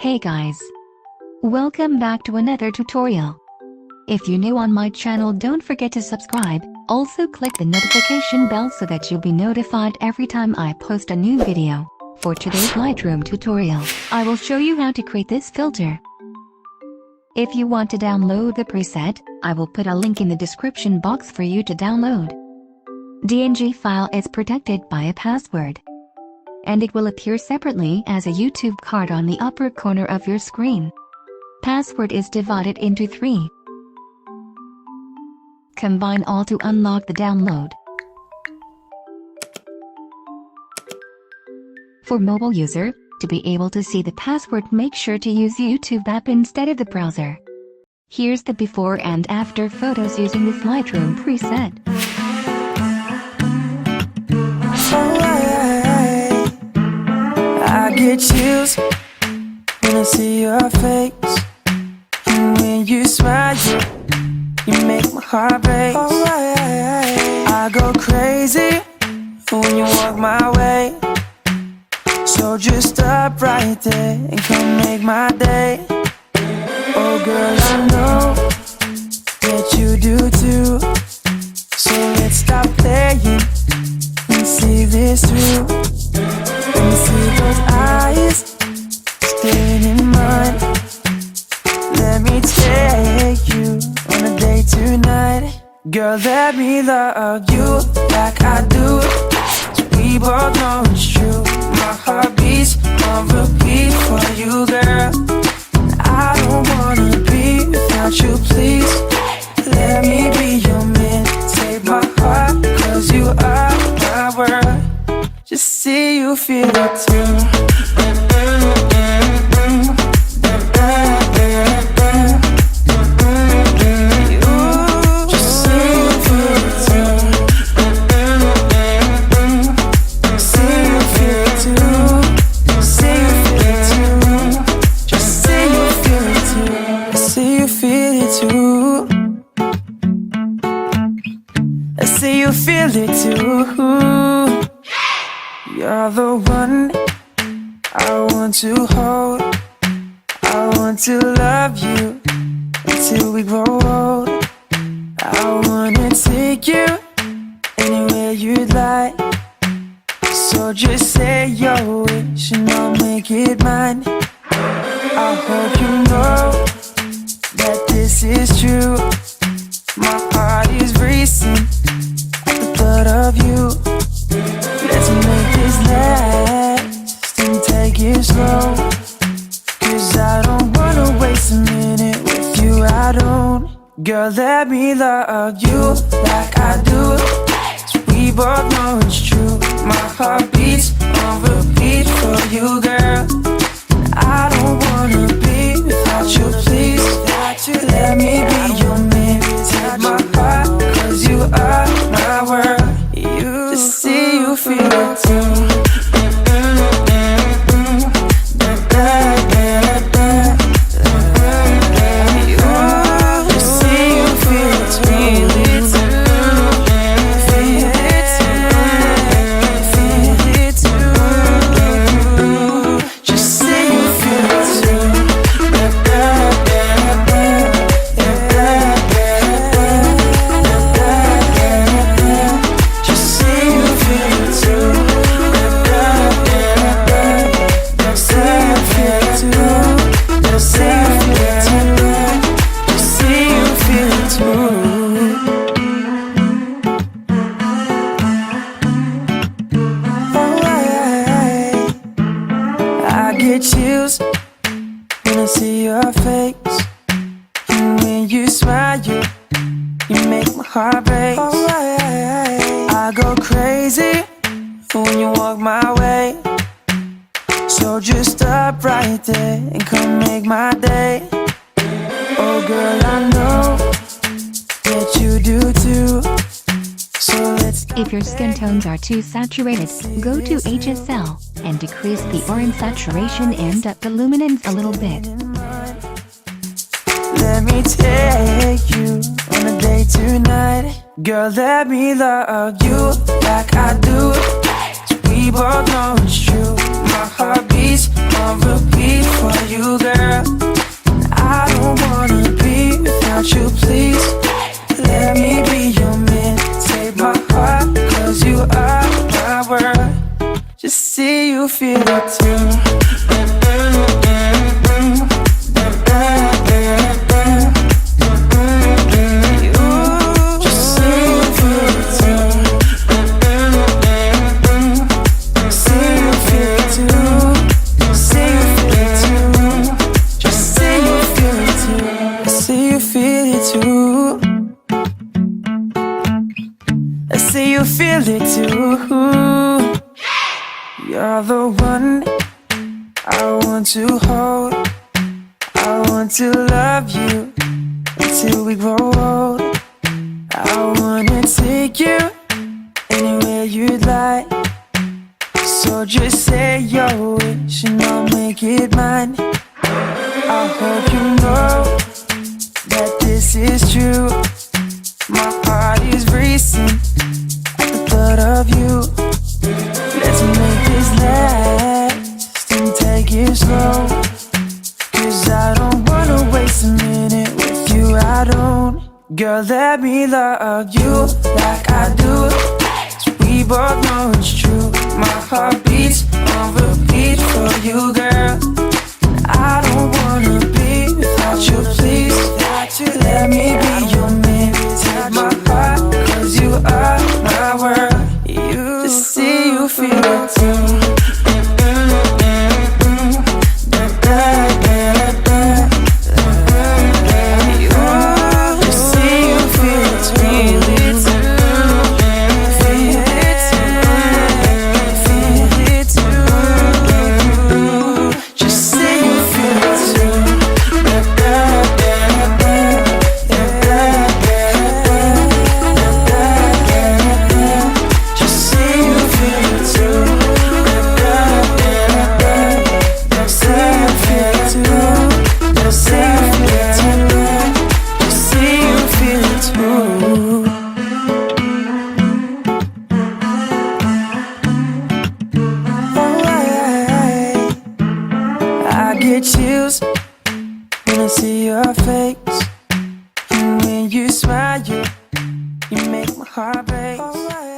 Hey guys! Welcome back to another tutorial. If you're new on my channel, don't forget to subscribe. Also click the notification bell so that you'll be notified every time I post a new video. For today's Lightroom tutorial, I will show you how to create this filter. If you want to download the preset, I will put a link in the description box for you to download. DNG file is protected by a password, and it will appear separately as a YouTube card on the upper corner of your screen. Password is divided into 3. Combine all to unlock the download. For mobile user, to be able to see the password, make sure to use YouTube app instead of the browser. Here's the before and after photos using this Lightroom preset. I get chills when I see your face, and when you smile, you make my heart break. I go crazy when you walk my way, so just stop right there and come make my day. Oh girl, I know that you do too, so let's stop playing and see this through. Let me see those eyes staring in mine. Let me take you on a date tonight. Girl, let me love you like I do, so we both know it's true. My heart beats on repeat for you, girl. I don't wanna be without you, please. Let me be your man. Take my heart, 'cause you are my world. Just see you feel it too. Feel it too. You're the one I want to hold. I want to love you until we grow old. I wanna take you anywhere you'd like, so just say your wish and I'll make it mine. I hope you know that this is true. My heart is racing at the thought of you. Let's make this last and take it slow, 'cause I don't wanna waste a minute with you, I don't. Girl, let me love you like I do, so we both know it's true. My heart beats on repeat for you, girl. I don't wanna be without you, please. Let me be your man. Take my heart, 'cause you are my world. You see you feel it too. Chills when I see your face, and when you smile, you make my heart break. I go crazy when you walk my way, so just stop right there and come make my day. Oh girl, I know that you do too, so let's. If your skin tones are too saturated, go to 𝗬𝗃𝗃 and decrease the orange saturation and up the luminance a little bit. Let me take you on a date tonight. Girl, let me love you like I do, so we both know it's true. My heart beats on repeat for you. feel it too. I say you feel it too. You're the one I want to hold. I want to love you until we grow old. I wanna take you anywhere you'd like. So just say your wish and I'll make it mine. I hope you know that this is true. My heart is racing at the thought of you. Let's make this last and take it slow. Cause I don't wanna waste a minute with you, I don't. Girl, let me love you like I do. So we both know it's true. My heart beats on repeat for you, girl. I don't wanna be without you, please. Let me be your man. Take my heart, cause you are my world. You see you feel it too. I get chills when I see your face. And when you smile, you make my heart race.